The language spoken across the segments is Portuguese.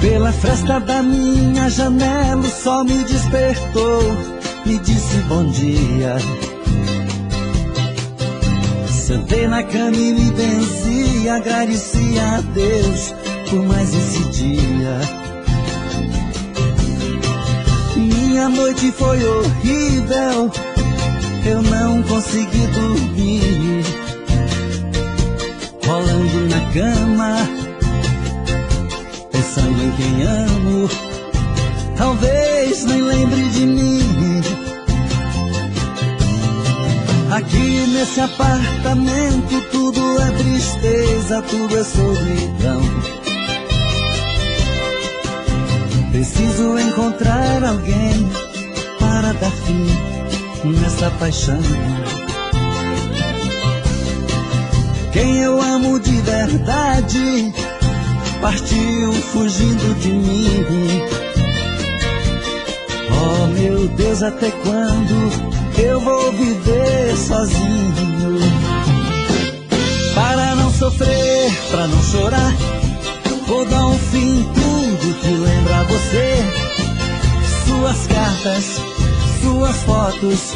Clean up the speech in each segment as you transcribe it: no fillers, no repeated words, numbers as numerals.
Pela fresta da minha janela o sol me despertou, me disse bom dia. Sentei na cama e me benzi, agradeci a Deus por mais esse dia. Minha noite foi horrível, eu não consegui dormir, rolando na cama, pensando em quem amo. Talvez nem lembre de mim. Aqui nesse apartamento tudo é tristeza, tudo é solidão. Preciso encontrar alguém para dar fim nessa paixão. Quem eu amo de verdade partiu fugindo de mim. Oh meu Deus, até quando eu vou viver sozinho? Para não sofrer, pra não chorar, vou dar um fim em tudo que lembra você. Suas cartas, suas fotos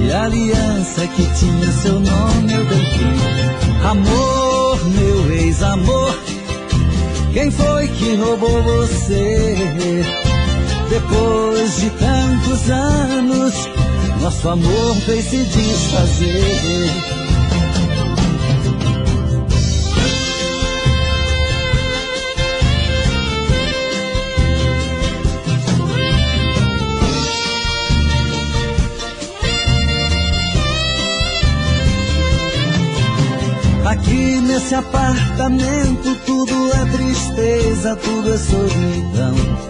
e a aliança que tinha seu nome eu dei fim. Amor, meu ex-amor, quem foi que roubou você? Depois de tantos anos, nosso amor veio se desfazer. Aqui nesse apartamento tudo é tristeza, tudo é solidão.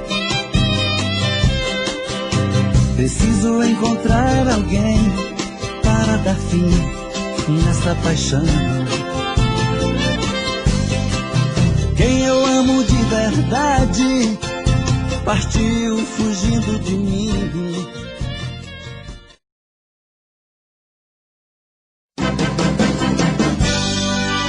Preciso encontrar alguém para dar fim nessa paixão. Quem eu amo de verdade partiu fugindo de mim.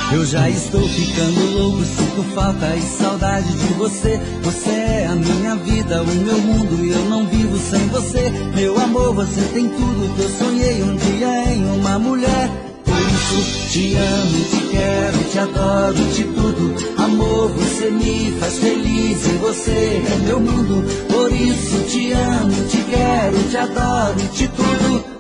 Eu já estou ficando louco, sinto falta e saudade de você. Você é a minha vida, o meu mundo e eu não vivo sem você. Meu amor, você tem tudo que eu sonhei um dia em uma mulher. Por isso te amo, te quero, te adoro, te tudo. Amor, você me faz feliz e você é meu mundo. Por isso te amo, te quero, te adoro, te tudo.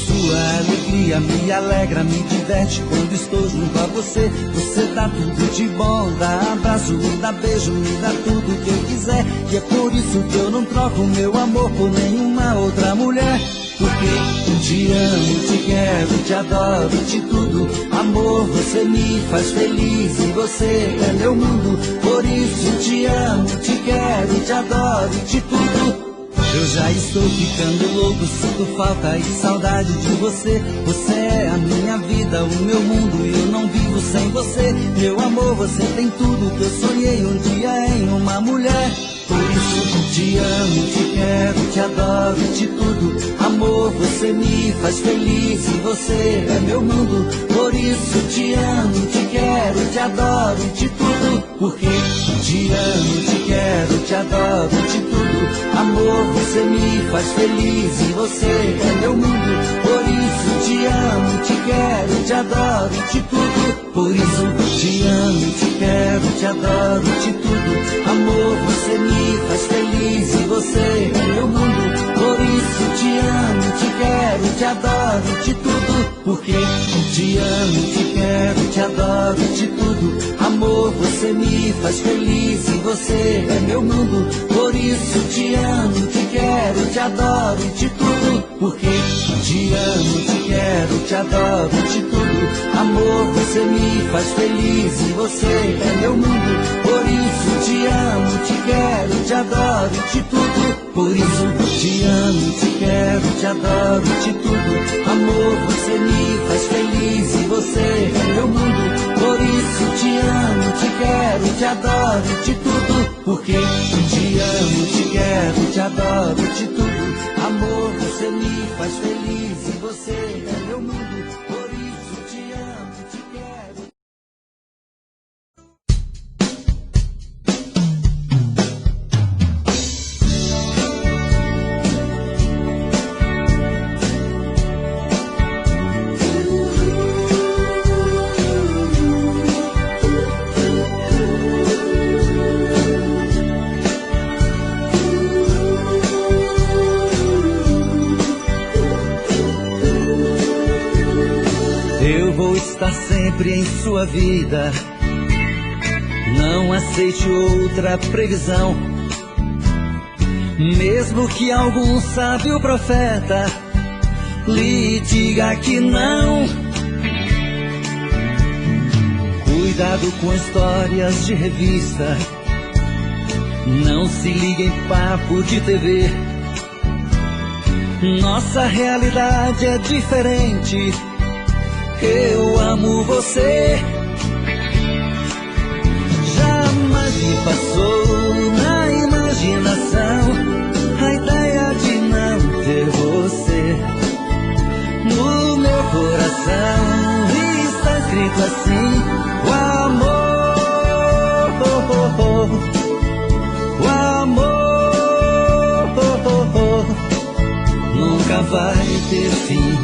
Sua alegria me alegra, me diverte quando estou junto a você. Você dá tudo de bom, dá abraço, me dá beijo, me dá tudo que eu quiser. E é por isso que eu não troco meu amor por nenhuma outra mulher. Porque te amo, te quero, te adoro, te tudo. Amor, você me faz feliz e você é meu mundo. Por isso te amo, te quero, te adoro, te tudo. Eu já estou ficando louco, sinto falta e saudade de você. Você é a minha vida, o meu mundo e eu não vivo sem você. Meu amor, você tem tudo que eu sonhei um dia em uma mulher. Por isso te amo, te quero, te adoro, te tudo. Amor, você me faz feliz e você é meu mundo. Por isso te amo, te quero, te adoro, te tudo. Porque te amo, te quero, te adoro, te tudo. Amor, você me faz feliz e você é meu mundo. Por isso te amo, te quero, te adoro, te tudo. Por isso te amo, te quero, te adoro, te tudo. Amor, você me faz feliz e você é meu mundo. Por isso te amo, te quero, te adoro, te tudo. Porque te amo, te quero, te adoro, te tudo. Amor, você me faz feliz e você é meu mundo. Por isso te amo, te quero, te adoro, te tudo. Porque te amo, te quero, te adoro, te tudo. Amor, você me faz feliz e você é meu mundo. Por isso te amo, te quero, te adoro, te tudo. Por isso te amo, te quero, te adoro, te tudo. Amor, você me faz feliz e você é meu mundo. Por isso te amo, te quero, te adoro, te tudo. Porque te amo, te quero, te adoro, te tudo. Amor, você me faz feliz e você é meu mundo. Por isso te amo, te quero. sempre em sua vida. Não aceite outra previsão, mesmo que algum sábio profeta lhe diga que não. Cuidado com histórias de revista, não se ligue em papo de TV. Nossa realidade é diferente. Eu amo você. Jamais me passou na imaginação a ideia de não ter você. No meu coração está escrito assim: o amor, o amor nunca vai ter fim.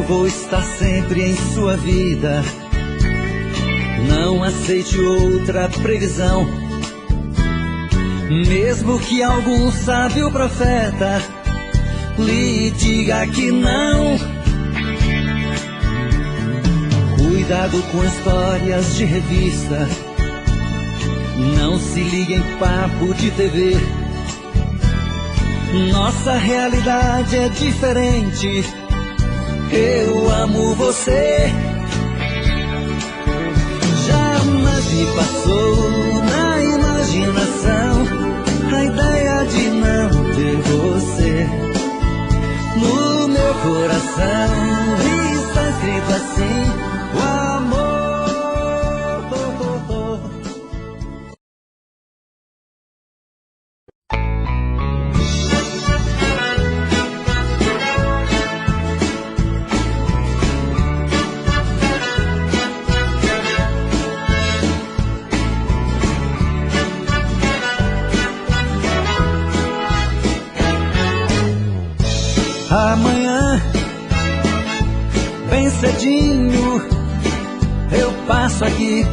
Vou estar sempre em sua vida. Não aceite outra previsão, mesmo que algum sábio profeta lhe diga que não. Cuidado com histórias de revista, não se ligue em papo de TV. Nossa realidade é diferente. Eu amo você. Jamais me passou na imaginação a ideia de não ter você. No meu coração está escrito assim: o amor. Amanhã, bem cedinho, eu passo aqui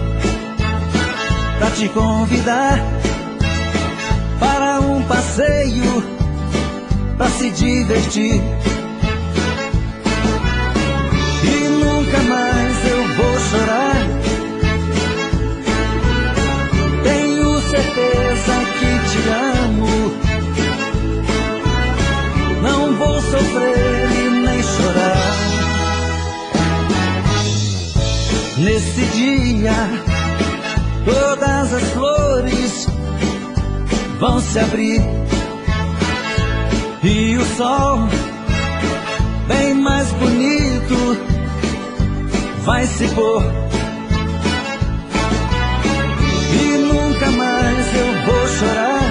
pra te convidar para um passeio, pra se divertir. E nunca mais eu vou chorar. Tenho certeza que te amo. Não vou sofrer e nem chorar. Nesse dia, todas as flores vão se abrir e o sol, bem mais bonito, vai se pôr. E nunca mais eu vou chorar.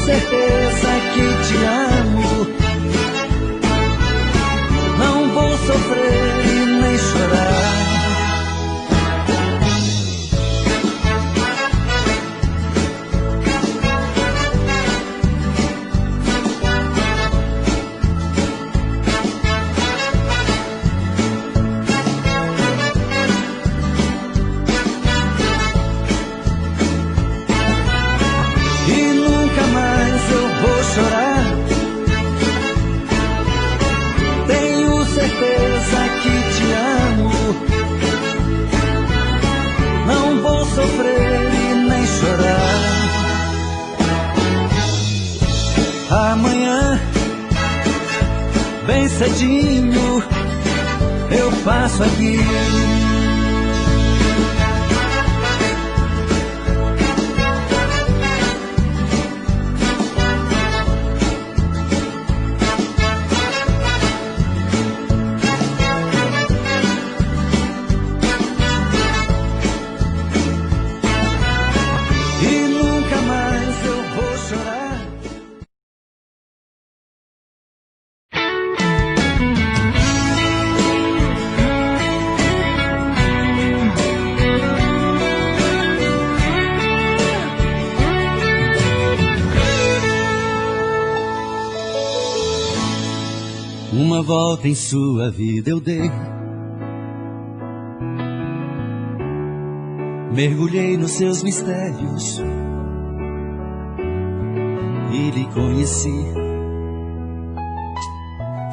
Certeza que te amo. Não vou sofrer e nem chorar. Tenho certeza que te amo. Não vou sofrer e nem chorar. Amanhã, bem cedinho, eu passo aqui. volta em sua vida eu dei. Mergulhei nos seus mistérios e lhe conheci.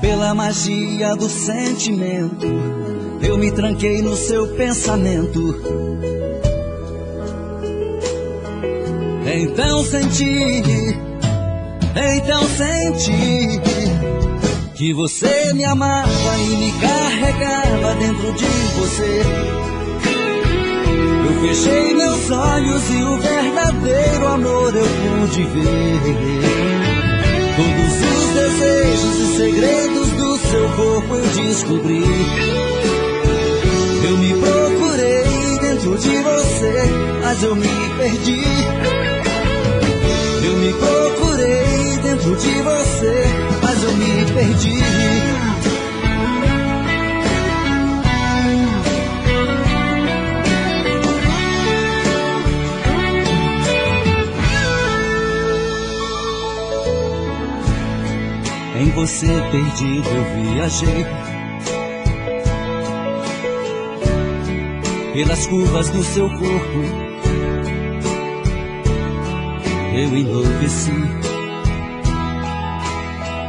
Pela magia do sentimento, eu me tranquei no seu pensamento. Então senti que você me amava e me carregava dentro de você. Eu fechei meus olhos e o verdadeiro amor eu pude ver. Todos os desejos e segredos do seu corpo eu descobri. Eu me procurei dentro de você, mas eu me perdi. Eu me procurei dentro de você, mas eu me perdi. Em você perdido eu viajei, pelas curvas do seu corpo eu enlouqueci.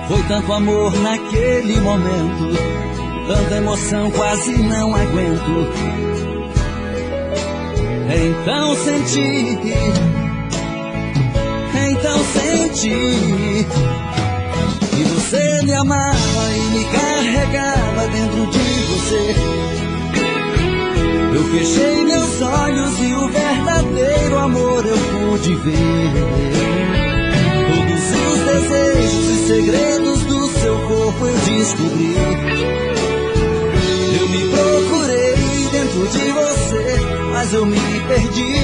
Foi tanto amor naquele momento, tanta emoção quase não aguento. Então senti que você me amava e me carregava dentro de você. Eu fechei meus olhos e o verdadeiro amor eu pude ver. Todos os desejos e segredos do seu corpo eu descobri. Eu me procurei dentro de você, mas eu me perdi.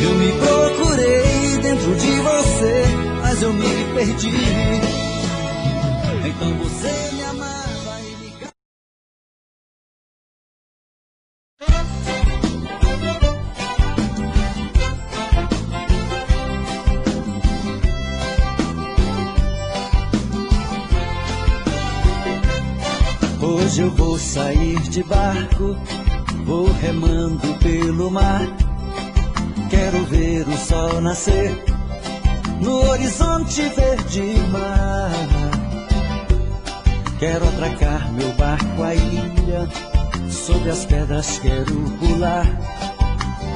Eu me procurei dentro de você, mas eu me perdi. Então você me amava e me... Hoje eu vou sair de barco, vou remando pelo mar. Quero ver o sol nascer no horizonte verde mar. Quero atracar meu barco à ilha, sobre as pedras quero pular.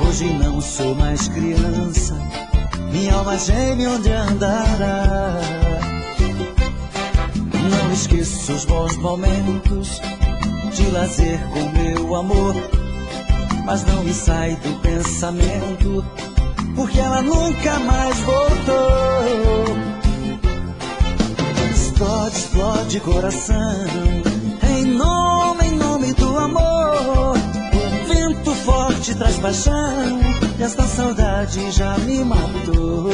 Hoje não sou mais criança, minha alma geme onde andará. Não esqueço os bons momentos de lazer com meu amor, mas não me sai do pensamento, porque ela nunca mais voltou. Explode, explode coração, em nome do amor. O vento forte traz paixão, e esta saudade já me matou.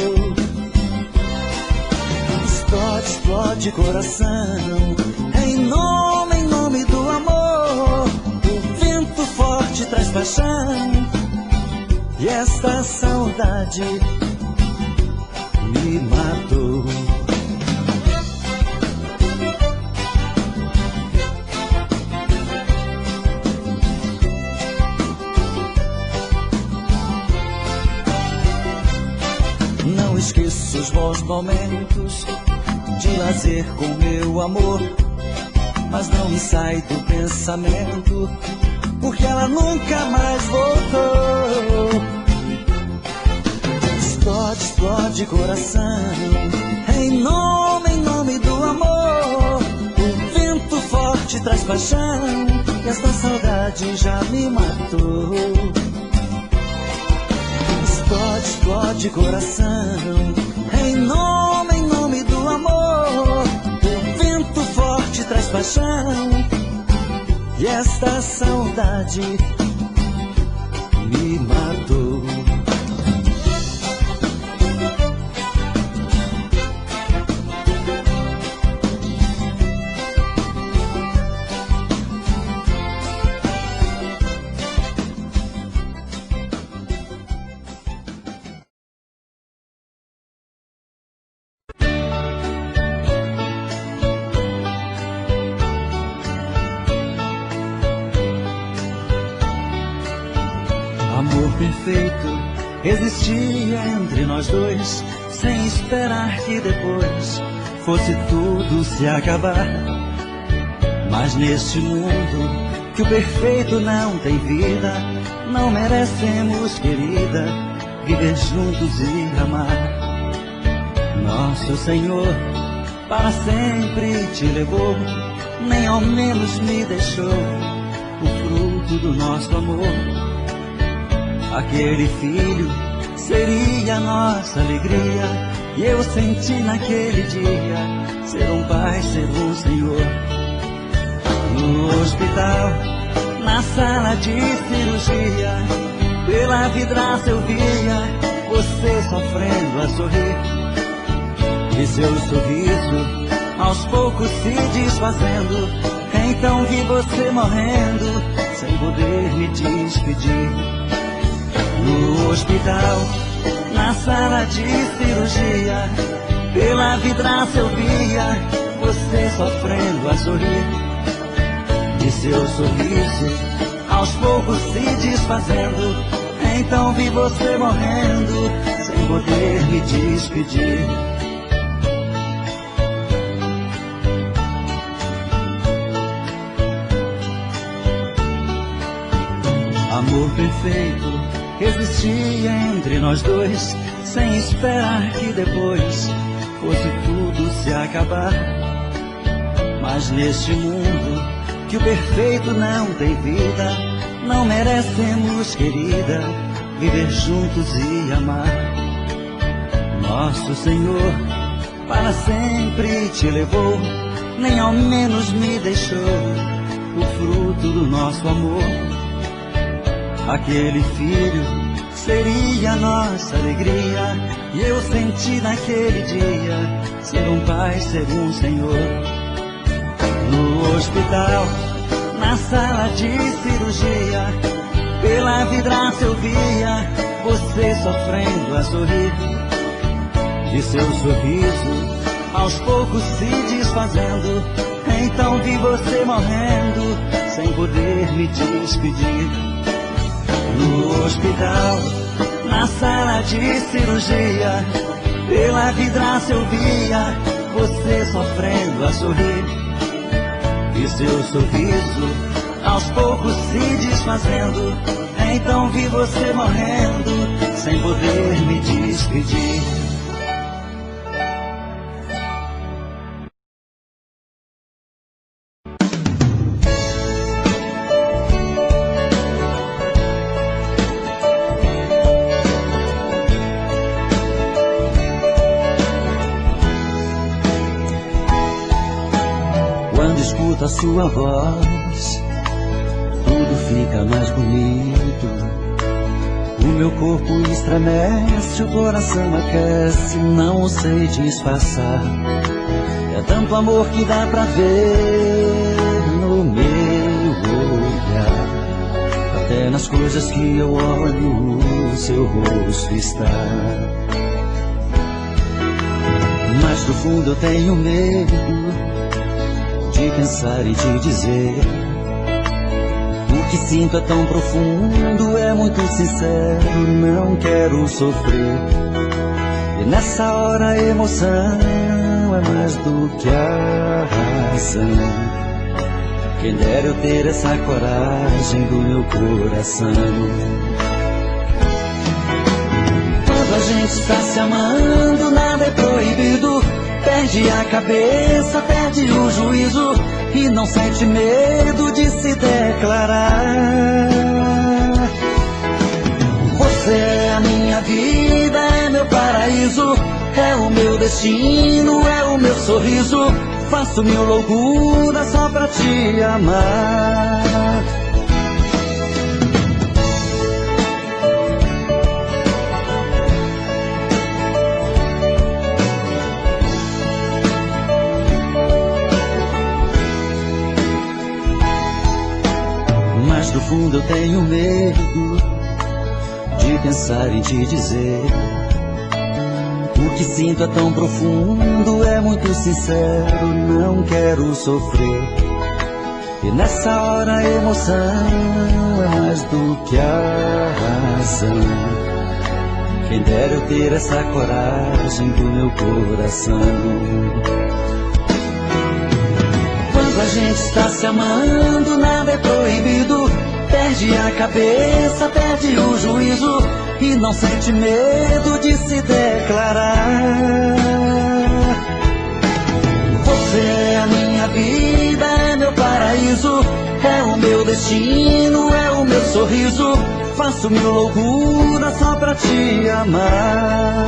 Explode, explode coração, em nome do amor. O vento forte traz paixão, e esta saudade me matou. Não esqueço os bons momentos de lazer com meu amor, mas não me sai do pensamento, porque ela nunca mais voltou. Explode, explode coração, em nome do amor. O vento forte traz paixão, e esta saudade já me matou. Explode, explode coração, em nome do amor. O vento forte traz paixão, e esta saudade me matou. perfeito existia entre nós dois, sem esperar que depois fosse tudo se acabar. Mas neste mundo que o perfeito não tem vida, não merecemos, querida, viver juntos e amar. Nosso Senhor para sempre te levou, nem ao menos me deixou o fruto do nosso amor. Aquele filho seria nossa alegria, e eu senti naquele dia ser um pai, ser um Senhor. No hospital, na sala de cirurgia, pela vidraça eu via você sofrendo a sorrir, e seu sorriso aos poucos se desfazendo. Então vi você morrendo, sem poder me despedir. No hospital, na sala de cirurgia, pela vidraça eu via você sofrendo a sorrir, e seu sorriso aos poucos se desfazendo. Então vi você morrendo, sem poder me despedir. Amor perfeito existia entre nós dois, sem esperar que depois fosse tudo se acabar. Mas neste mundo que o perfeito não tem vida, não merecemos, querida, viver juntos e amar. Nosso Senhor para sempre te levou, nem ao menos me deixou o fruto do nosso amor. Aquele filho seria nossa alegria, e eu senti naquele dia ser um pai, ser um Senhor. No hospital, na sala de cirurgia, pela vidraça eu via você sofrendo a sorrir, e seu sorriso aos poucos se desfazendo. Então vi você morrendo, sem poder me despedir. No hospital, na sala de cirurgia, pela vidraça eu via você sofrendo a sorrir, e seu sorriso aos poucos se desfazendo. Então vi você morrendo, sem poder me despedir. Escuto a sua voz, tudo fica mais bonito. O meu corpo estremece, o coração aquece, não sei disfarçar. É tanto amor que dá pra ver no meu olhar. Até nas coisas que eu olho, o seu rosto está. Mas do fundo eu tenho medo de pensar e te dizer. O que sinto é tão profundo, é muito sincero, não quero sofrer. E nessa hora a emoção é mais do que a razão. Quem dera eu ter essa coragem do meu coração. Quando a gente está se amando, nada é proibido. Perde a cabeça, perde o juízo, e não sente medo de se declarar. Você é a minha vida, é meu paraíso, é o meu destino, é o meu sorriso. Faço mil loucuras só pra te amar. Mas do fundo eu tenho medo de pensar em te dizer. O que sinto é tão profundo, é muito sincero, não quero sofrer. E nessa hora a emoção é mais do que a razão. Quem dera eu ter essa coragem do meu coração. Quando a gente está se amando, nada é proibido. Perde a cabeça, perde o juízo e não sente medo de se declarar. Você é a minha vida, é meu paraíso, é o meu destino, é o meu sorriso. Faço mil loucuras só pra te amar.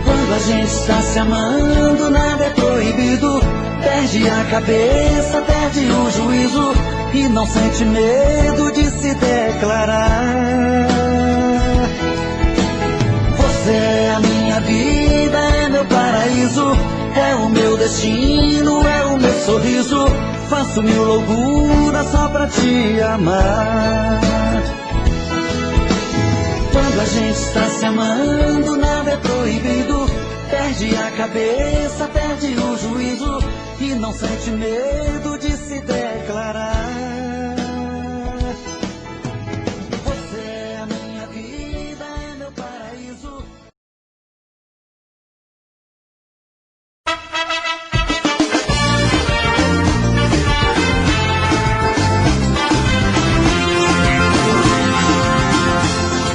Quando a gente está se amando, nada é proibido. Perde a cabeça, perde o juízo e não sente medo de se declarar. Você é a minha vida, é meu paraíso, é o meu destino, é o meu sorriso. Faço mil loucuras só pra te amar. Quando a gente está se amando, nada é proibido. Perde a cabeça, perde o juízo e não sente medo de se declarar. Você é a minha vida, é meu paraíso.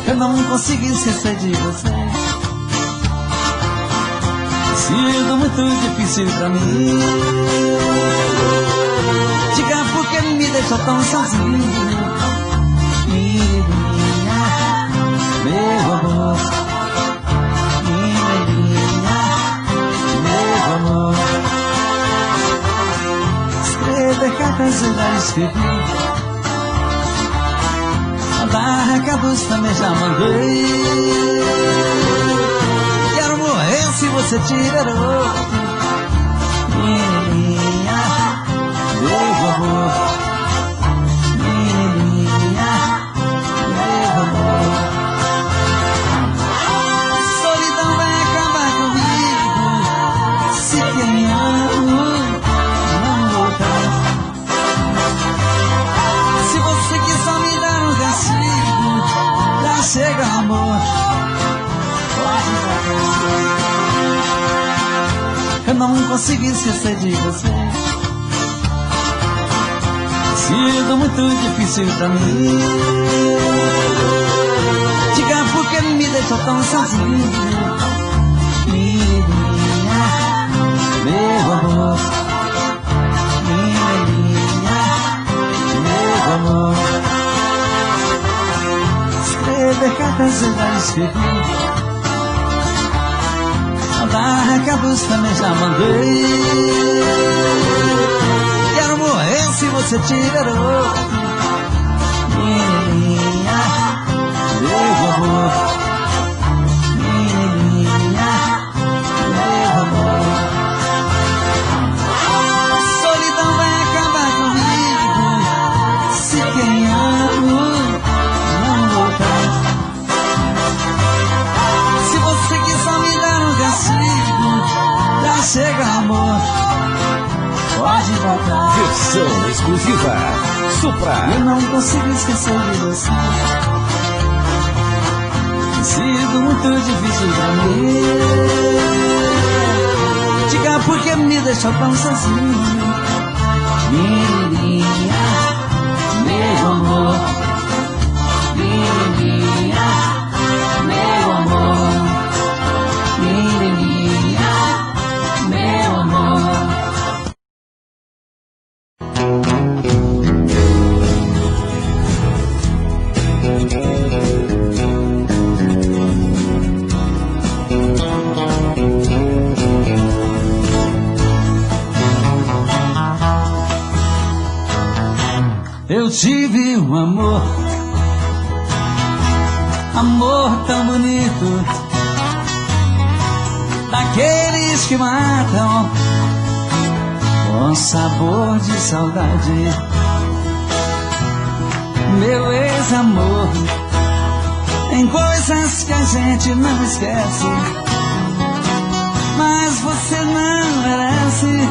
Eu não consigo esquecer de você. Sido muito difícil pra mim. Diga por que me deixou tão sozinho. Menininha, meu amor. Menininha, meu amor. Escrever cartas eu já escrevi. Mandar recados também já mandei. Quero morrer se você tiver outro. Menininha, meu amor. Menininha, meu amor. Solidão vai acabar comigo se quem amo não voltar. Se você quiser me dar um castigo, já chega, amor. Eu não consigo esquecer de você. Sido muito difícil pra mim. Diga por que me deixou tão sozinho. Menininha, meu amor. Menininha, meu amor. Escrever cartas eu já escrevi. Mandar recados também já mandei. Quero morrer se você tiver outro. Menininha, meu amor. Menininha, meu amor. Solidão vai acabar comigo se quem amo não voltar. Se você quiser me dar um castigo, já chega, amor. Pode voltar. Versão exclusiva Supra. Eu não consigo esquecer de você. Tem sido muito difícil pra mim. Diga por que me deixou tão sozinho. Menininha, meu amor. Menininha, meu amor. Menininha, meu amor. Eu tive um amor, amor tão bonito, daqueles que matam com sabor de saudade. Meu ex-amor, tem coisas que a gente não esquece, mas você não merece.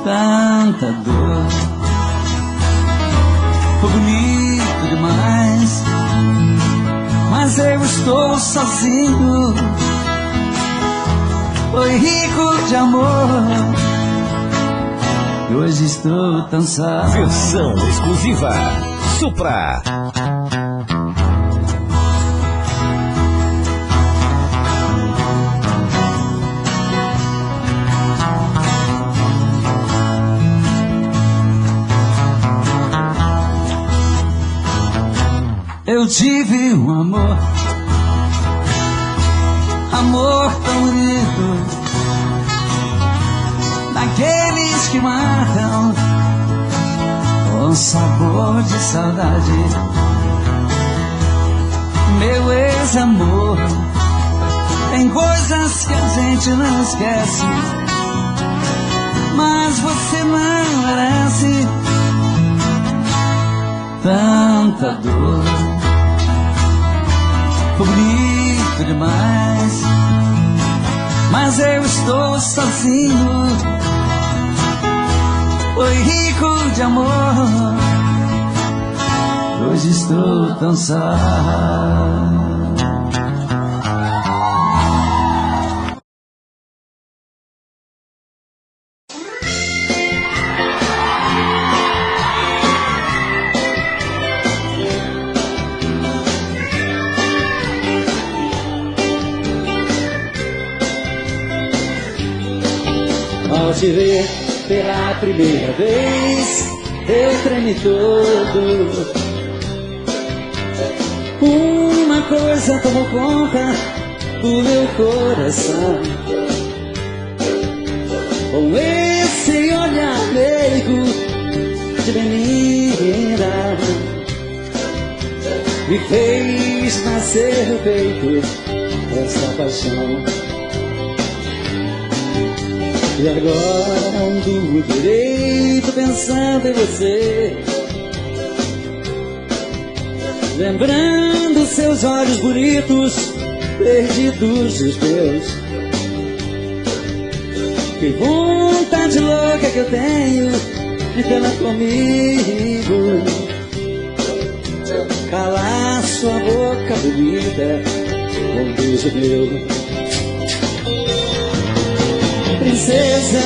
tanta dor. Foi bonito demais, mas eu estou sozinho. Foi rico de amor, e hoje estou tão só. Versão exclusiva Supra. Eu tive um amor, amor tão bonito, daqueles que matam com sabor de saudade. Meu ex-amor, tem coisas que a gente não esquece, mas você não merece tanta dor. Foi bonito demais, mas eu estou sozinho. Foi rico de amor, hoje estou tão só. Ao te ver pela primeira vez, eu tremi todo. Uma coisa tomou conta do meu coração. Com esse olhar meigo de menina, me fez nascer no peito essa paixão. E agora não durmo direito pensando em você, lembrando seus olhos bonitos, perdidos os meus. Que vontade louca que eu tenho de tê-la comigo, calar sua boca bonita com um beijo meu. Princesa,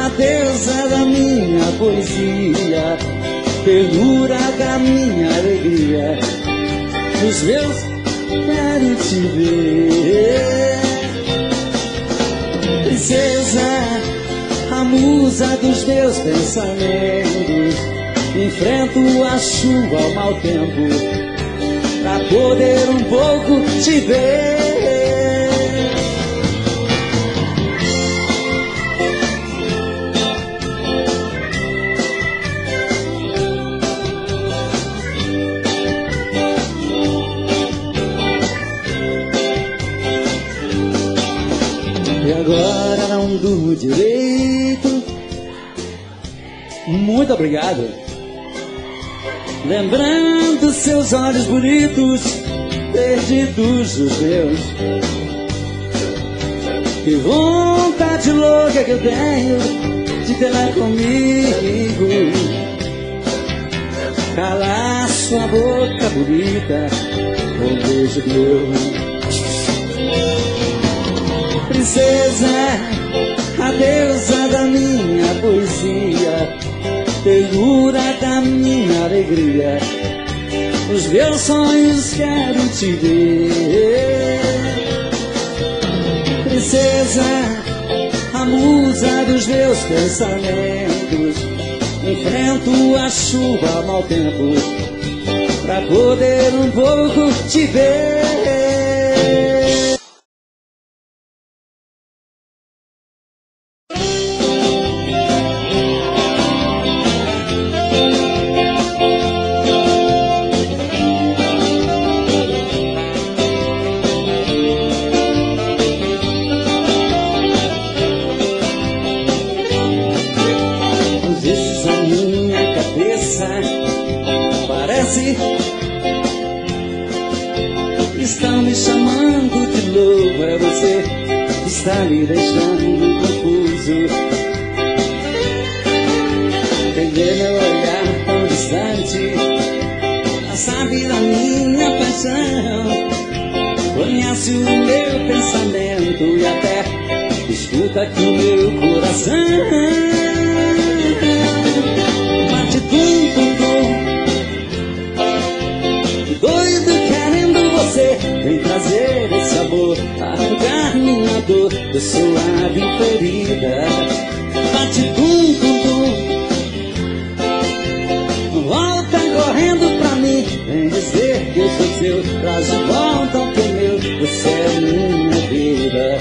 a deusa da minha poesia, ternura da minha alegria, nos meus quero te ver. Princesa, a musa dos meus pensamentos, enfrento a chuva ao mau tempo, pra poder um pouco te ver. E agora não durmo direito. Muito obrigado. Lembrando seus olhos bonitos, perdidos os meus. Que vontade louca que eu tenho de tê-la comigo, calar sua boca bonita com um beijo meu. Princesa, a deusa da minha poesia, ternura da minha alegria, nos meus sonhos quero te ver. Princesa, a musa dos meus pensamentos, enfrento a chuva ao mau tempo, pra poder um pouco te ver. Estão me chamando de louco, é você que está me deixando confuso. escuta que o meu coração bate tum, tum, tum. Doido querendo você, vem trazer esse amor, arrancar minha dor da suave ferida. Bate tum, tum, tum. Volta correndo pra mim, vem dizer que eu sou seu, traz de volta o que é meu, você é minha vida.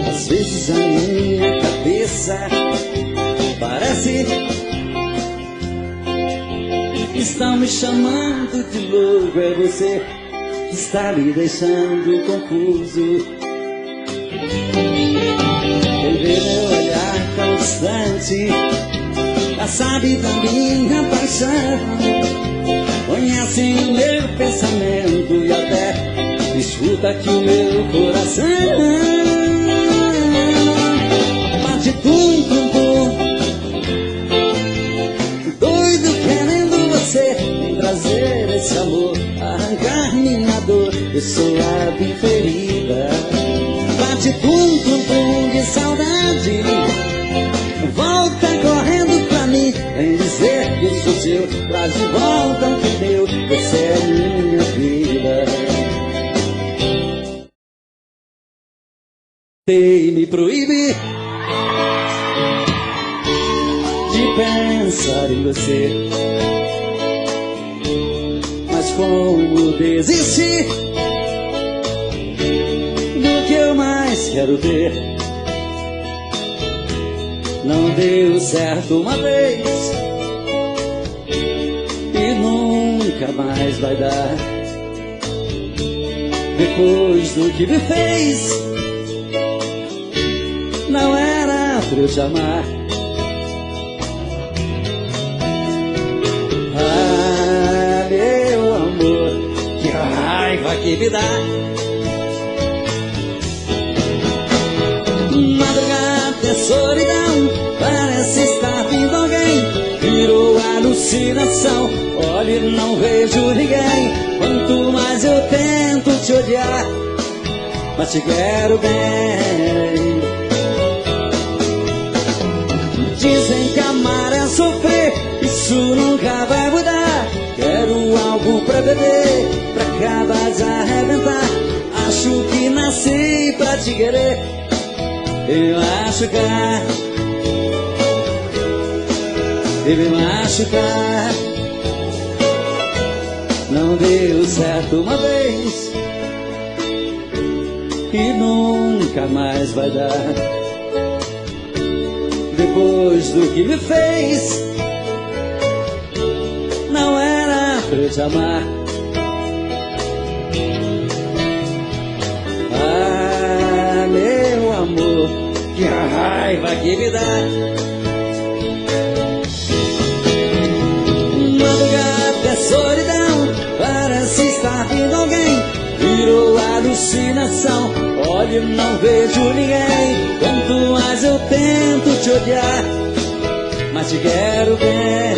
Às vezes a minha cabeça parece que estão me chamando de louco. É você que está me deixando confuso. Quem vê meu olhar tão distante já sabe da minha paixão, conhece o meu pensamento e até escuta que o meu coração bate tum, tum, tum. Doido querendo você, vem trazer esse amor, arrancar minha dor de suave ferida. Bate tum, tum, tum de saudade, volta correndo pra mim, vem dizer que eu sou seu, traz de volta o que é meu, você é minha vida. Tentei me proibir de pensar em você, mas como desistir do que eu mais quero ver? Não deu certo uma vez e nunca mais vai dar. Depois do que me fez, não era pra eu te amar. Ah, meu amor, que raiva que me dá. Madrugada é solidão, parece estar vindo alguém, virou alucinação, olha e não vejo ninguém. Quanto mais eu tento te odiar, mas te quero bem. Dizem que amar é sofrer, isso nunca vai mudar. Quero algo pra beber, pra acabar de arrebentar. Acho que nasci pra te querer e me machucar, e me machucar. Não deu certo uma vez e nunca mais vai dar. Depois do que me fez, não era pra eu te amar. Ah, meu amor, que raiva que me dá. Madrugada é solidão, parece estar vindo alguém, virou alucinação, olha e não vejo ninguém. Quanto mais eu tento te odiar, mas te quero bem.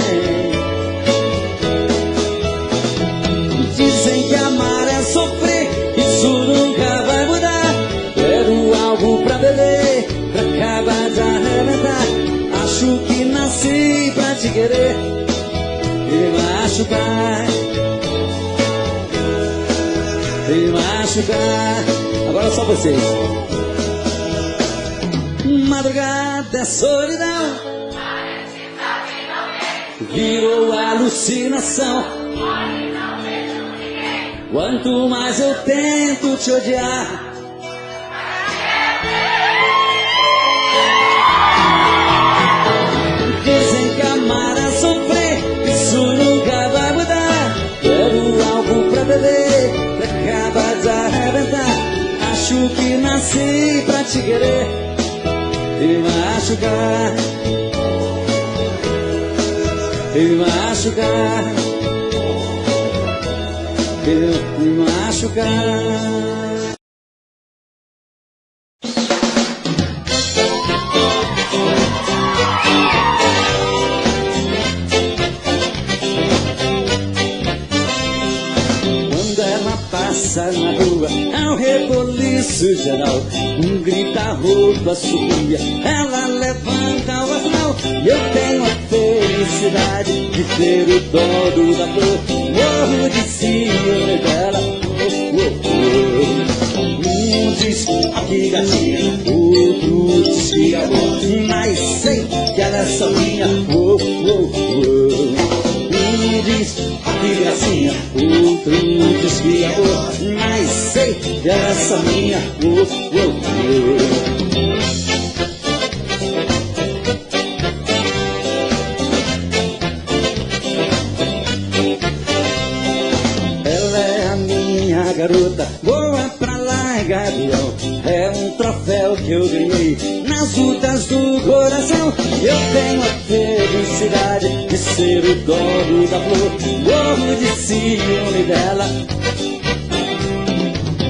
Dizem que amar é sofrer, isso nunca vai mudar. Quero algo pra beber, pra acabar de arrebentar. Acho que nasci pra te querer e me machucar, e me machucar. Agora só vocês. Madrugada é solidão, virou alucinação, quanto mais eu tento te odiar, dizem que amar é sofrer, isso nunca vai mudar. Quero algo pra beber, pra acabar de arrebentar. Acho que nasci pra te querer e me machucar, e me machucar, e me machucar. machucar. Passa na rua, é um reboliço geral. Um grita roupa subia, ela levanta o astral. E eu tenho a felicidade de ter o dono da flor. Morro de ciúme dela. Um diz, aqui gatinha, outro diz que amor, mas sei que ela é só minha. Um diz, que gracinha, outro diz que amor, mas sei que ela é só minha. Ela é a minha garota, boa pra lá, gavião. É um troféu que eu ganhei nas lutas do coração. Eu tenho a felicidade de ser o dono da flor. Morro de ciúme dela.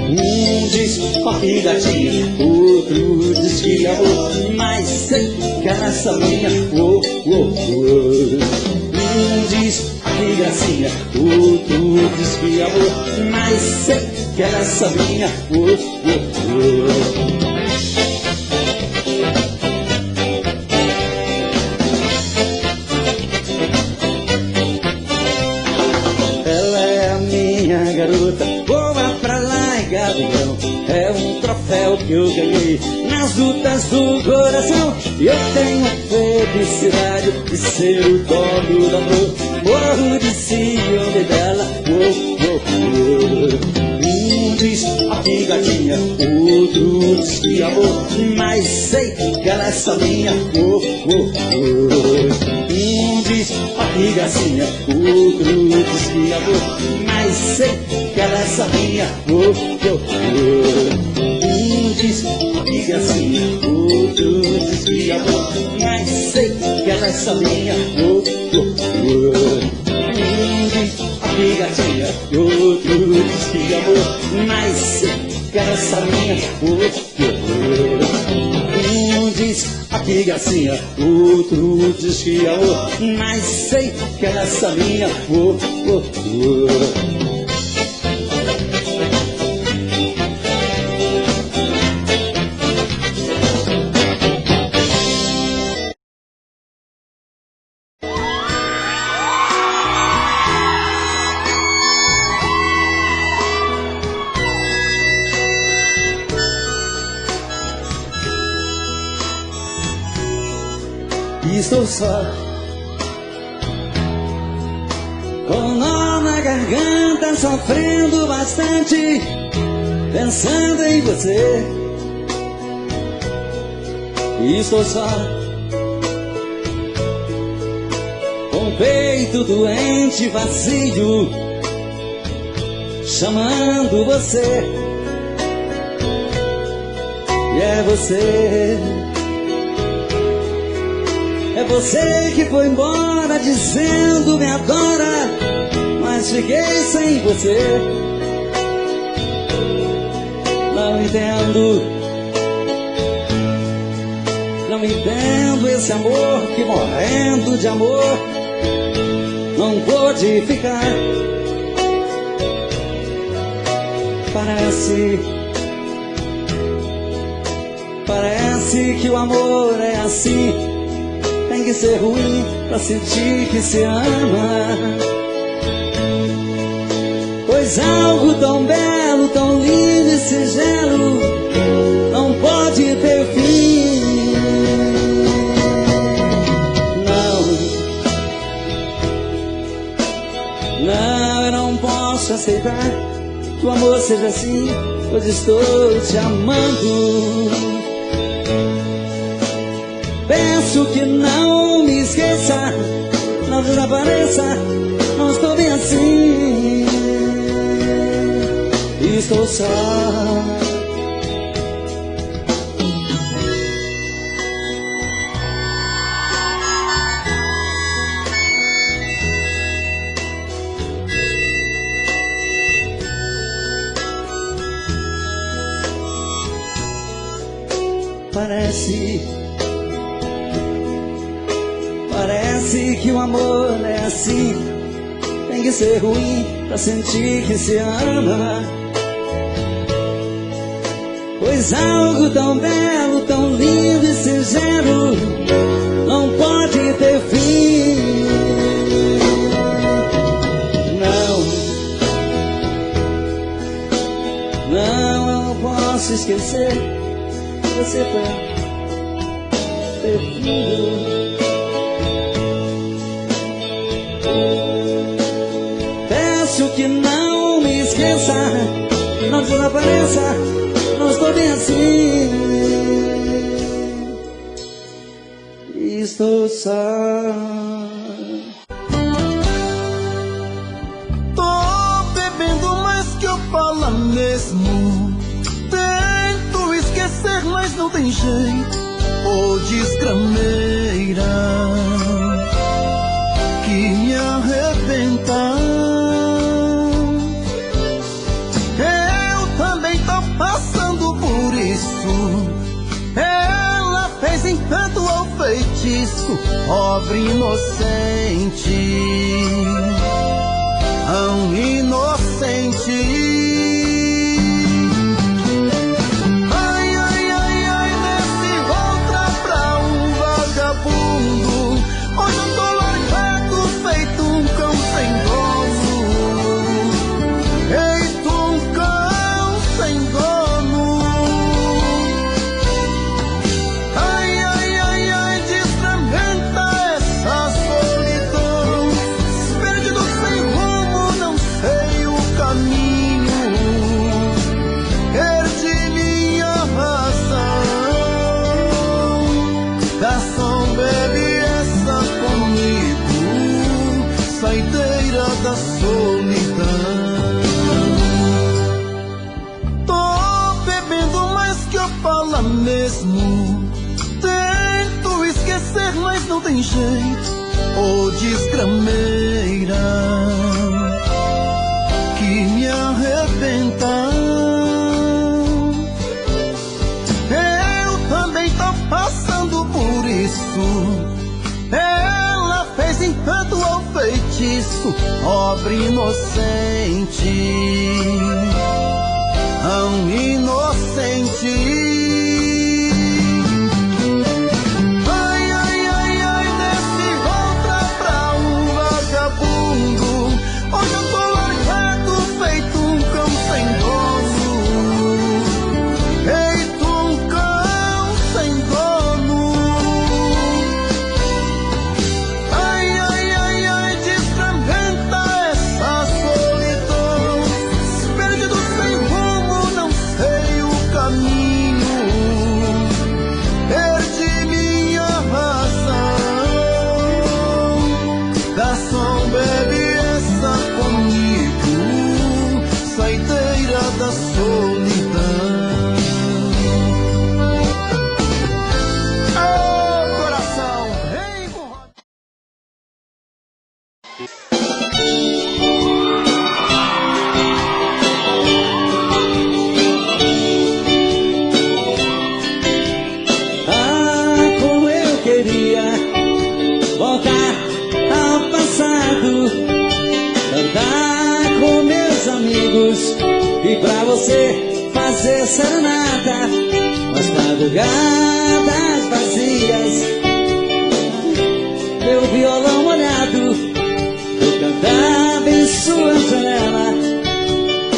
Um diz, ó que gatinha, outro diz que amor, mas sei que ela é só minha. Um diz, que gracinha, outro diz que amor, mas sei que ela é só minha. Ela é a minha garota, boa pra lá e gavião. É um troféu que eu ganhei nas lutas do coração. E eu tenho a felicidade de ser o dono da flor. Morro de ciúme dela. Um diz, aqui gatinha, outro diz que amor, mas sei que ela é só minha. Um diz, aqui gracinha, outro diz que amor, mas sei que ela é só minha. Um diz, aqui gracinha, outro diz que amor, mas sei que ela é só minha. Um diz, aqui gatinha, outro diz que amor, mas sei que ela é só minha. Um diz, aqui gracinha, outro diz que amor, mas sei que ela é só minha. Estou só, com um nó na garganta, sofrendo bastante, pensando em você. Estou só, com o peito doente, vazio, chamando você. E é você. É você que foi embora dizendo me adora, mas fiquei sem você. Não entendo, não entendo esse amor que morrendo de amor não pôde ficar. Parece que o amor é assim. Tem que ser ruim pra sentir que se ama. Pois algo tão belo, tão lindo e singelo não pode ter fim. Não, eu não posso aceitar que o amor seja assim, pois estou te amando. Peço que não me esqueça, não desapareça, não estou bem assim. Estou só. Parece que o amor é assim, tem que ser ruim pra sentir que se ama. Pois algo tão belo, tão lindo e singelo não pode ter fim. Não posso esquecer que você foi perfeito. Peço que não me esqueça, não desapareça, não estou bem assim. Estou só. Tô bebendo mais que eu falo mesmo. Tento esquecer, mas não tem jeito. Ô desgrameira que me arrebenta. Eu também tô passando por isso. Ela fez encanto ao feitiço, pobre inocente, tão inocente. Mesmo tento esquecer, mas não tem jeito. Ô desgrameira que me arrebenta. Eu também tô passando por isso. Ela fez encanto ao feitiço, pobre inocente, tão inocente. E pra você fazer serenata nas madrugadas vazias, meu violão molhado, eu cantava em sua janela.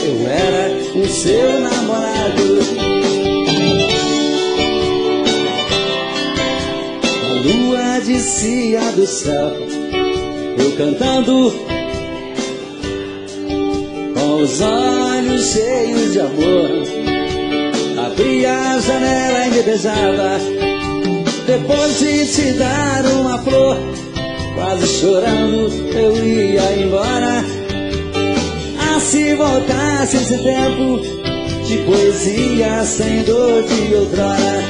Eu era o seu namorado. A lua descia do céu, eu cantando com os olhos cheios de amor. Abria a janela e me beijava, depois de te dar uma flor. Quase chorando eu ia embora. Ah, se voltasse esse tempo de poesia sem dor de outrora.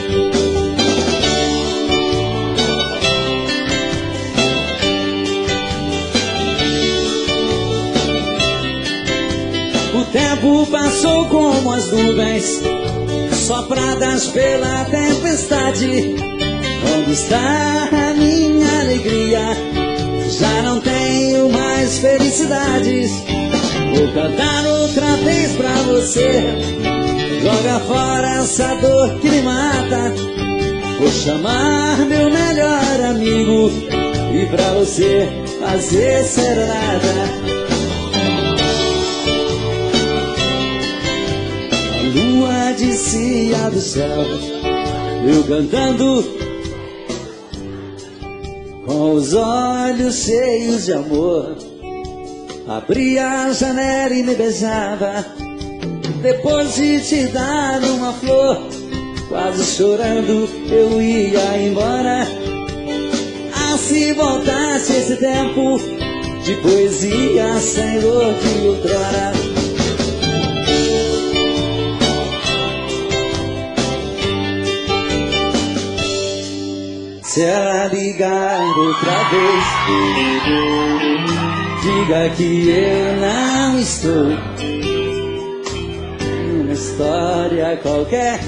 O tempo passou como as nuvens, sopradas pela tempestade. Onde está a minha alegria? Já não tenho mais felicidades. Vou cantar outra vez pra você. Joga fora essa dor que me mata. Vou chamar meu melhor amigo e pra você fazer serenata. A lua descia do céu, eu cantando, com os olhos cheios de amor. Abria a janela e me beijava, depois de te dar uma flor. Quase chorando eu ia embora. Ah, se voltasse esse tempo de poesia sem dor de outrora. Se ela ligar outra vez, diga que eu não estou numa história qualquer.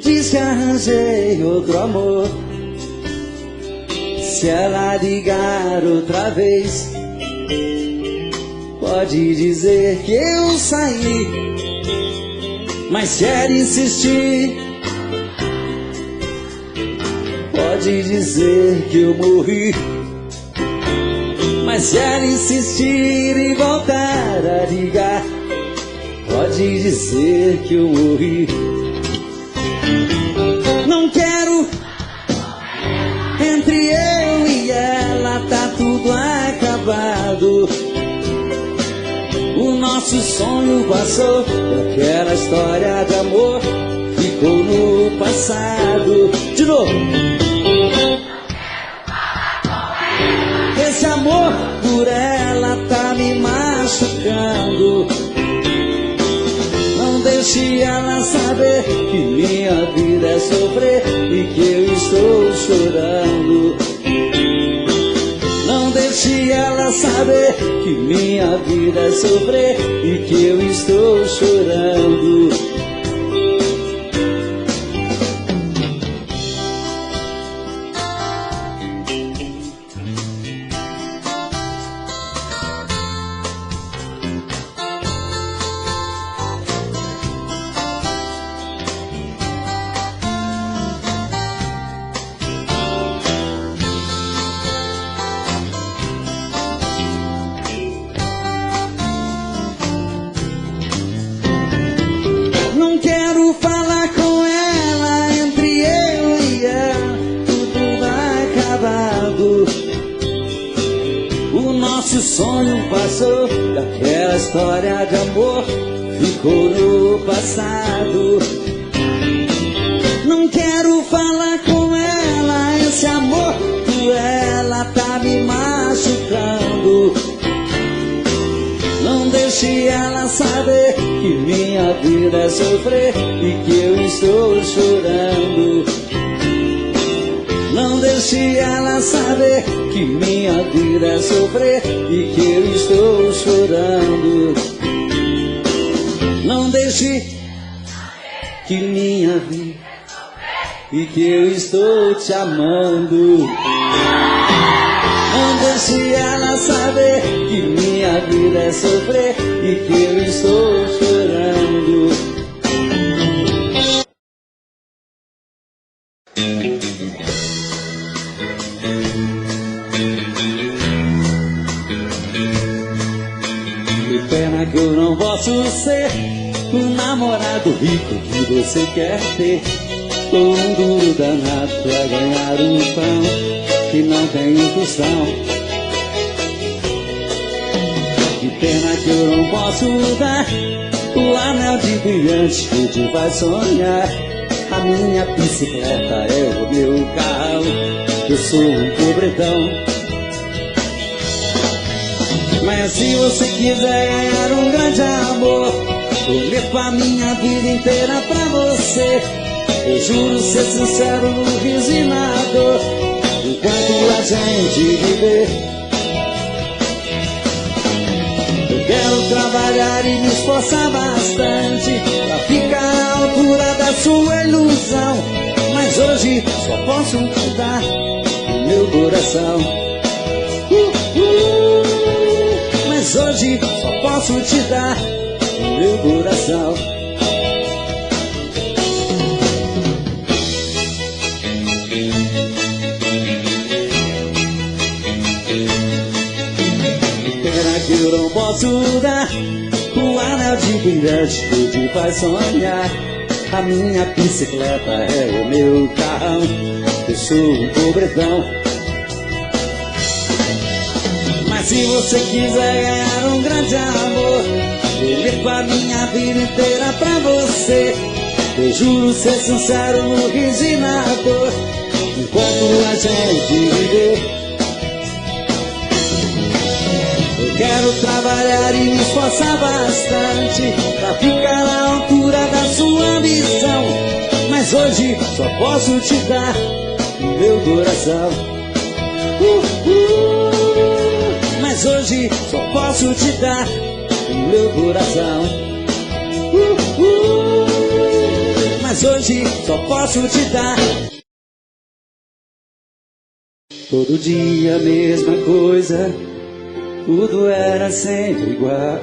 Diz que arranjei outro amor. Se ela ligar outra vez, pode dizer que eu saí. Mas se ela insistir, pode dizer que eu morri. Mas se ela insistir e voltar a ligar, pode dizer que eu morri. Não quero, entre eu e ela tá tudo acabado. O nosso sonho passou, e aquela história de amor ficou no passado. De novo. Esse amor por ela tá me machucando. Não deixe ela saber que minha vida é sofrer e que eu estou chorando. Não deixe ela saber que minha vida é sofrer e que eu estou chorando. O sonho passou, daquela história de amor ficou no passado. Não quero falar com ela, esse amor por ela tá me machucando. Não deixe ela saber que minha vida é sofrer e que eu estou chorando. Não deixe ela saber que minha vida é sofrer e que eu estou chorando. Não deixe que minha vida e que eu estou te amando. Não deixe ela saber que minha vida é sofrer e que eu estou chorando. Pena que eu não posso ser o namorado rico que você quer ter, ou um duro danado pra ganhar um pão que não tem um tostão. Que pena que eu não posso dar o anel de brilhante que te faz sonhar. A minha bicicleta é o meu carro, eu sou um pobretão. Mas se você quiser ganhar um grande amor, eu levo a minha vida inteira pra você. Eu juro ser sincero no riso e na dor, enquanto a gente viver. Eu quero trabalhar e me esforçar bastante pra ficar a sua ilusão, mas hoje só posso te dar o meu coração. Mas hoje só posso te dar o meu coração. Pena que eu não posso dar o anel de brilhante que te faz sonhar. A minha bicicleta é o meu carrão, eu sou um pobretão. Mas se você quiser ganhar um grande amor, eu levo a minha vida inteira pra você. Eu juro ser sincero no riso e na dor, enquanto a gente viver. Eu quero trabalhar e me esforçar bastante pra ficar à altura da sua ambição. Mas hoje só posso te dar o meu coração. Mas hoje só posso te dar o meu coração. Mas hoje só posso te dar. Todo dia a mesma coisa, tudo era sempre igual.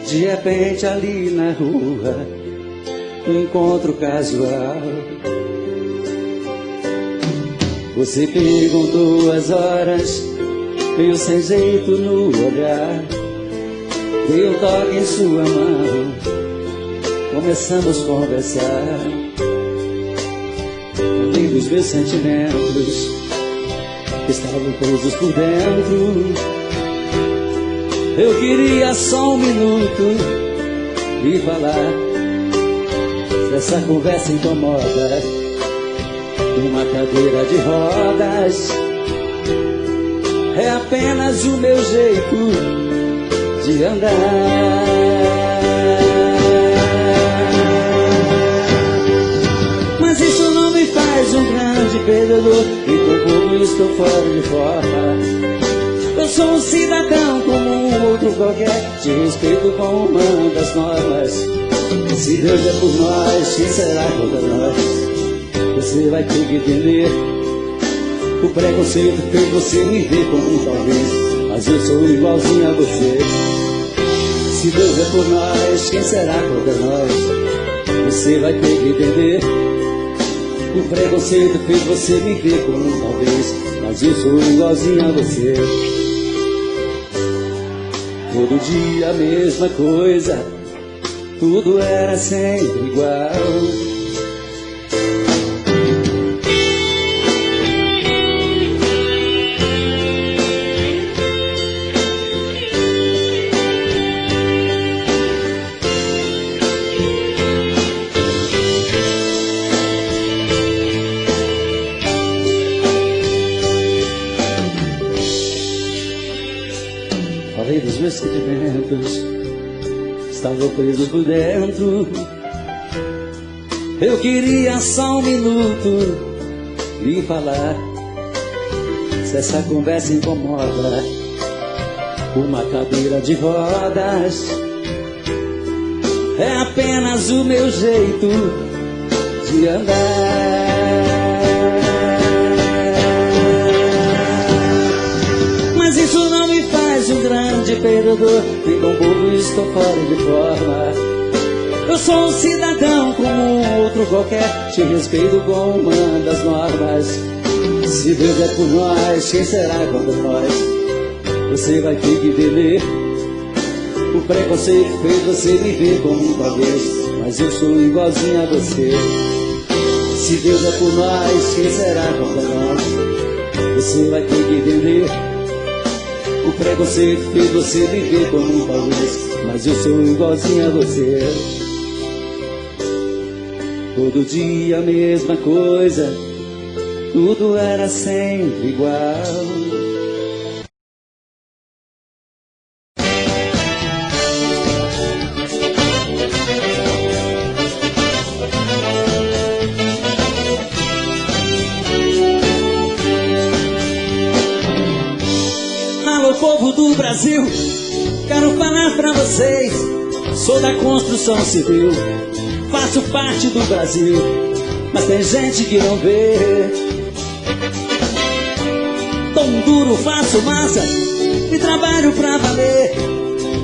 De repente ali na rua, um encontro casual. Você perguntou as horas, meio sem jeito no olhar. Dei um toque em sua mão, começamos a conversar. Além dos meus sentimentos estavam presos por dentro, eu queria só um minuto e falar. Se essa conversa incomoda, uma cadeira de rodas é apenas o meu jeito de andar. Mas isso não me faz um grande perdedor, e por pouco estou fora de forma. Eu sou um cidadão como um outro qualquer, te respeito como uma das normas. Se Deus é por nós, quem será contra nós? Você vai ter que entender. O preconceito fez você me ver como um talvez, mas eu sou igualzinho a você. Se Deus é por nós, quem será contra nós? Você vai ter que entender. O preconceito fez você me ver como um talvez, mas eu sou igualzinho a você. Todo dia a mesma coisa, tudo era sempre igual. Falei dos meus sentimentos, estavam presos por dentro. Eu queria só um minuto e falar. Se essa conversa incomoda, uma cadeira de rodas é apenas o meu jeito de andar. Mas isso não me faz um grande perdedor, fico um bobo e estou fora de forma. Eu sou um cidadão como um outro qualquer, te respeito como uma das normas. Se Deus é por nós, quem será contra nós? Você vai ter que entender. O preconceito fez você me ver como um talvez, mas eu sou igualzinho a você. Se Deus é por nós, quem será contra nós? Você vai ter que entender. O preconceito fez você me ver como um talvez, mas eu sou igualzinho a você. Todo dia a mesma coisa, tudo era sempre igual. Alô, povo do Brasil, quero falar pra vocês, sou da construção civil. faço parte do Brasil, mas tem gente que não vê. Tão duro, faço massa e trabalho pra valer,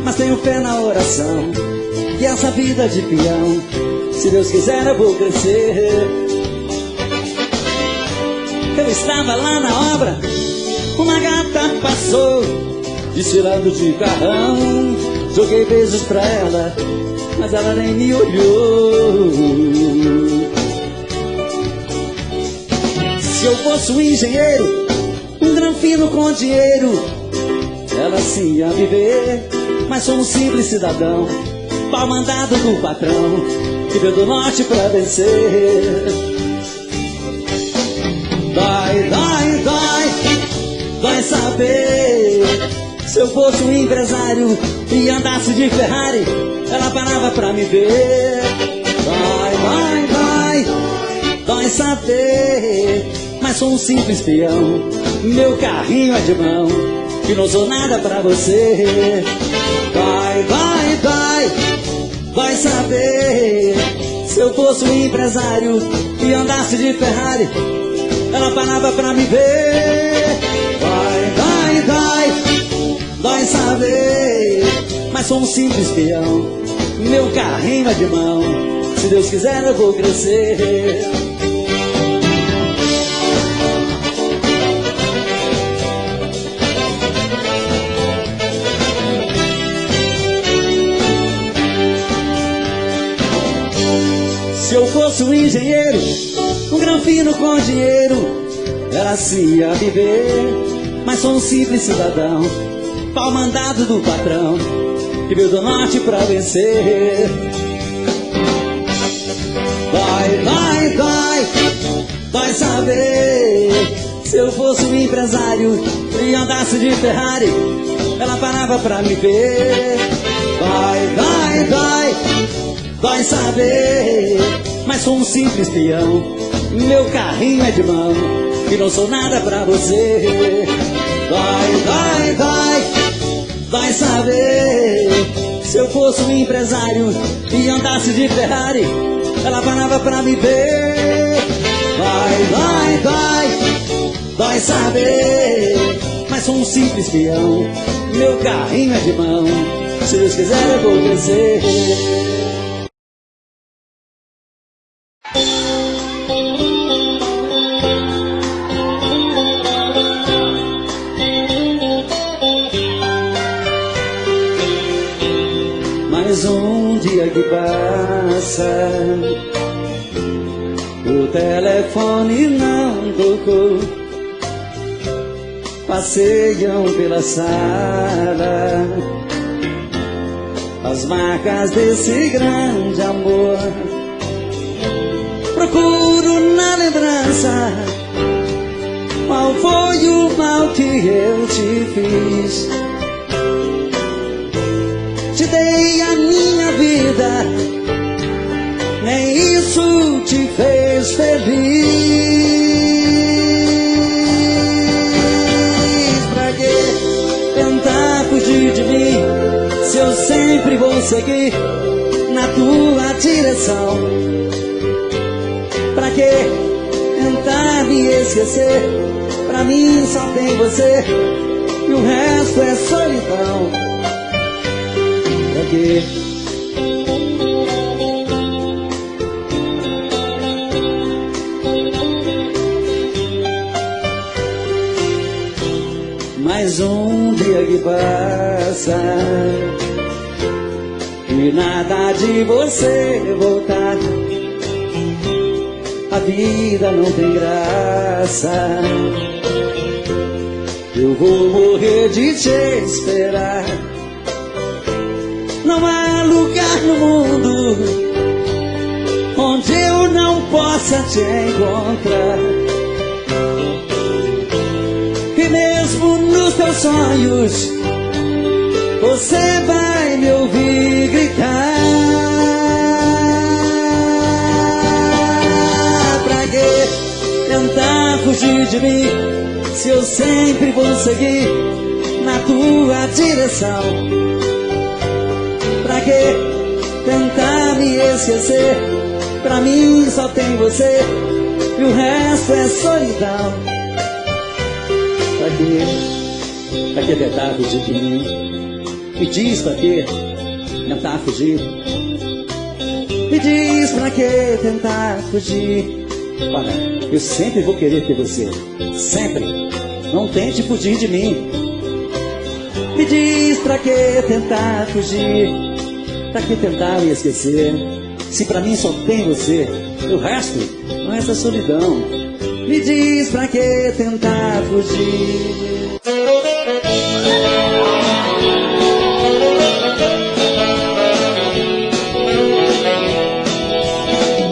mas tenho fé na oração, que essa vida de peão, se Deus quiser eu vou crescer. Eu estava lá na obra, uma gata passou, desfilando de carrão. Joguei beijos pra ela, mas ela nem me olhou. Se eu fosse um engenheiro, um granfino com dinheiro, ela sim ia me ver, mas sou um simples cidadão, pau mandado do patrão, que veio do norte pra vencer. Dói, dói, dói, dói saber. Se eu fosse um empresário e andasse de Ferrari, ela parava pra me ver. Dói, dói, dói, dói saber, mas sou um simples peão, meu carrinho é de mão, que não sou nada pra você. Dói, dói, dói, dói saber. Se eu fosse um empresário e andasse de Ferrari, ela parava pra me ver. Dói, dói, dói, dói saber, mas sou um simples peão, meu carrinho é de mão, se Deus quiser eu vou crescer. Se eu fosse um engenheiro, um granfino com dinheiro, ela sim ia me ver, mas sou um simples cidadão, pau mandado do patrão, que veio do norte pra vencer. Dói, dói, dói, dói saber. Se eu fosse um empresário e andasse de Ferrari, ela parava pra me ver. Dói, dói, dói, dói saber, mas sou um simples peão, meu carrinho é de mão, que não sou nada pra você. Dói, dói, dói, dói saber. Se eu fosse um empresário e andasse de Ferrari, ela parava pra me ver. Dói, dói, dói, dói saber, mas sou um simples peão, meu carrinho é de mão, se Deus quiser eu vou crescer. Mais um dia que passa, o telefone não tocou, passeiam pela sala as marcas desse grande amor. Procuro na lembrança qual foi o mal que eu te fiz. Te dei a minha vida, nem isso te fez feliz. Pra que tentar fugir de mim, se eu sempre vou seguir na tua direção? Pra que tentar me esquecer? Pra mim só tem você e o resto é solidão. Pra quê? Mais um dia que passa e nada de você voltar. A vida não tem graça, eu vou morrer de te esperar. Não há lugar no mundo onde eu não possa te encontrar. E mesmo nos teus sonhos você vai me ouvir gritar. Pra que tentar fugir de mim, se eu sempre vou seguir na tua direção? Pra que tentar me esquecer. Pra mim só tem você e o resto é solidão. Pra que tentar fugir de mim? Me diz pra que tentar fugir? Me diz pra que tentar fugir? Olha, eu sempre vou querer ter você, sempre. Não tente fugir de mim. Me diz pra que tentar fugir? Pra que tentar me esquecer? Se pra mim só tem você, o resto não é essa solidão. Me diz pra que tentar fugir?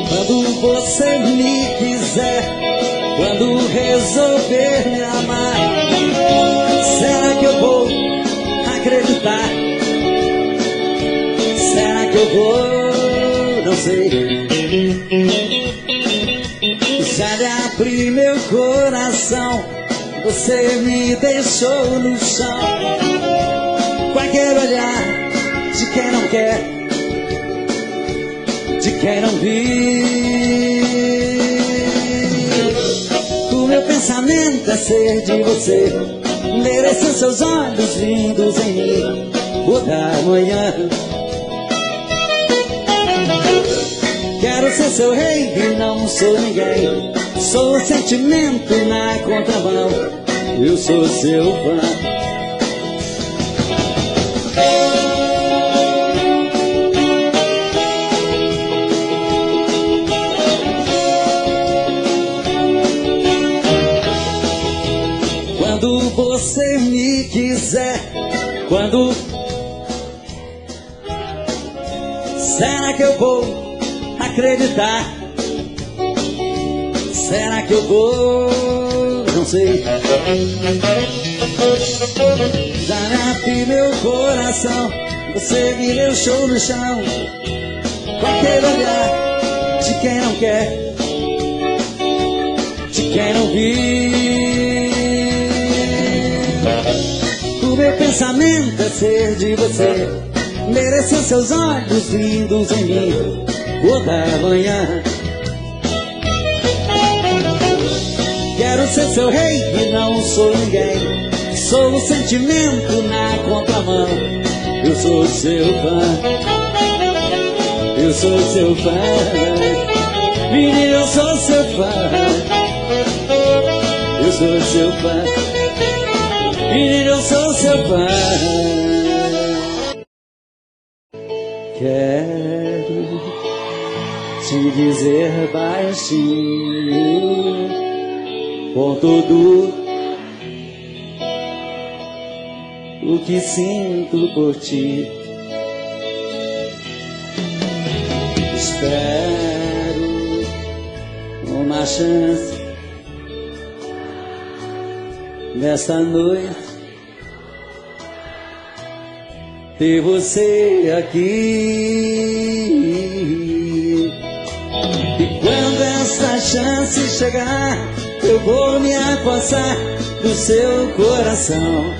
Quando você me quiser, quando resolver me amar, será que eu vou acreditar? Será que eu vou? Não sei. Já lhe abri meu coração, você me deixou no chão. Qualquer olhar de quem não quer, de quem não viu. O meu pensamento é ser de você, merecer seus olhos lindos em mim toda manhã. Quero ser seu rei e não sou ninguém. Sou o sentimento na contramão. Eu sou seu fã. Quando você me quiser, quando... Será que eu vou acreditar? Será que eu vou? Não sei. Já abri meu coração, você me deixou no chão. Qualquer olhar de quem não quer, de quem não viu. O meu pensamento é ser de você, merecer seus olhos lindos em mim toda manhã. Quero ser seu rei e não sou ninguém. Sou o sentimento na contramão. Eu sou seu fã. Eu sou seu fã. Menino, eu sou seu fã. Eu sou seu fã. Menino, eu sou seu fã. Quero te dizer baixinho, com todo o que sinto por ti. Espero uma chance nesta noite, ter você aqui. E quando essa chance chegar, eu vou me apossar do seu coração.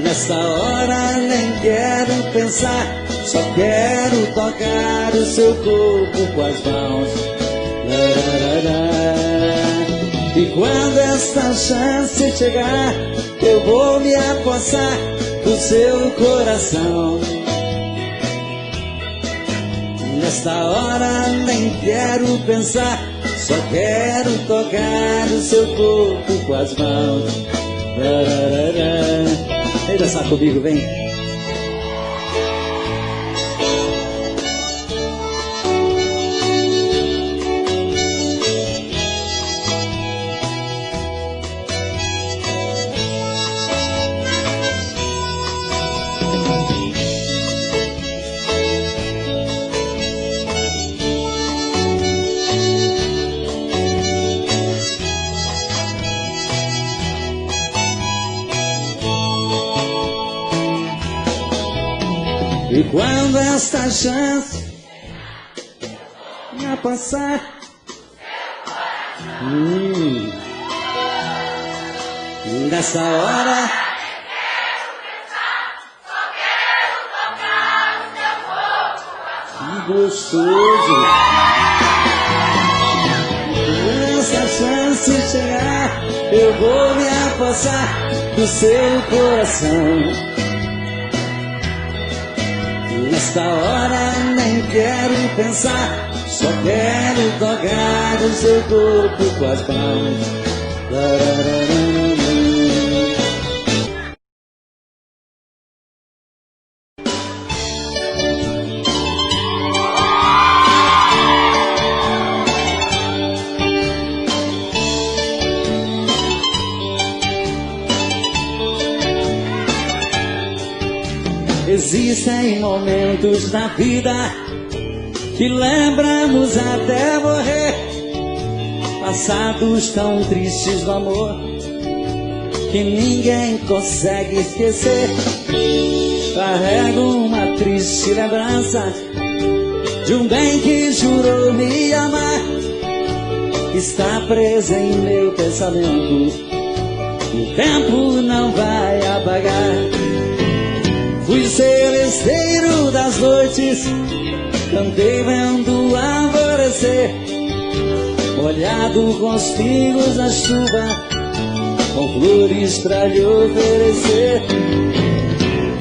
Nessa hora nem quero pensar, só quero tocar o seu corpo com as mãos. E quando essa chance chegar, eu vou me apossar do seu coração. Nesta hora nem quero pensar, só quero tocar o seu corpo com as mãos. Vem dançar comigo, vem. E quando esta chance me passar, nessa hora gostoso. Essa chance chegar, eu vou me apossar do seu coração. Nesta hora nem quero pensar, só quero tocar o seu corpo com as mãos. Existem momentos na vida que lembramos até morrer, passados tão tristes do amor que ninguém consegue esquecer. Carrego uma triste lembrança de um bem que jurou me amar, está presa em meu pensamento, o tempo não vai apagar. Fui celesteiro das noites, cantei vendo o alvorecer, molhado com os pingos da chuva, com flores pra lhe oferecer.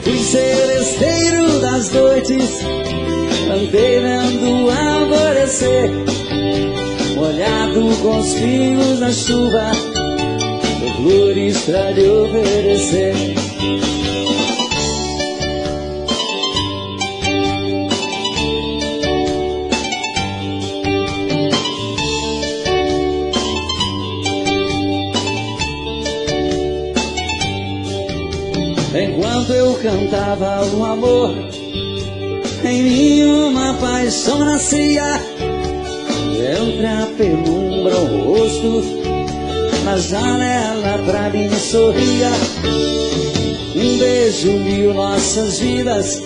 Fui celesteiro das noites, cantei vendo o alvorecer, molhado com os pingos da chuva, com flores pra lhe oferecer. Enquanto eu cantava o amor, em mim uma paixão nascia. Entre a penumbra o rosto, na janela pra mim sorria. Um beijo uniu nossas vidas.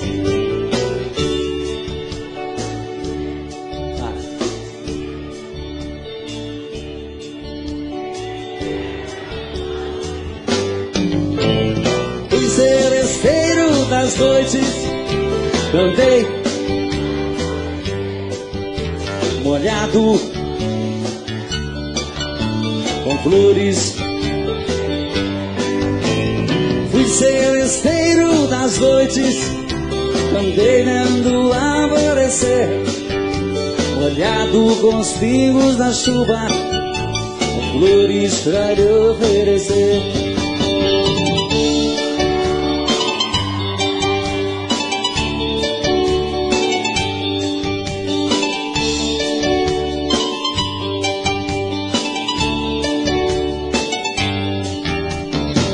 Celesteiro das noites, cantei molhado com flores. Fui celesteiro das noites, cantei vendo alvorecer, molhado com os pingos da chuva, com flores pra lhe oferecer.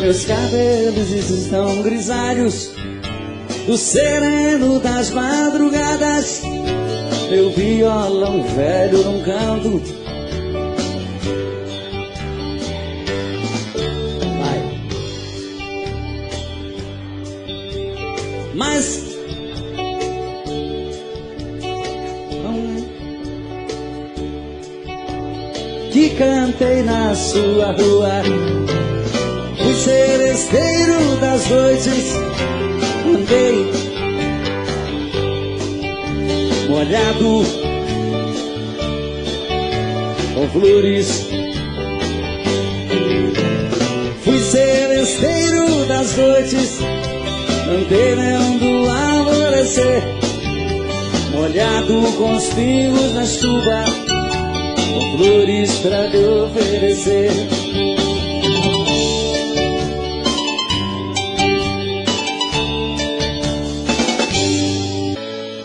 Meus cabelos estão grisalhos do sereno das madrugadas, meu violão velho num canto. Vai. Mas que cantei na sua rua, fui celesteiro das noites, andei molhado com flores. Fui celesteiro das noites, andei vendo alvorecer, molhado com os pingos na chuva, com flores pra lhe oferecer.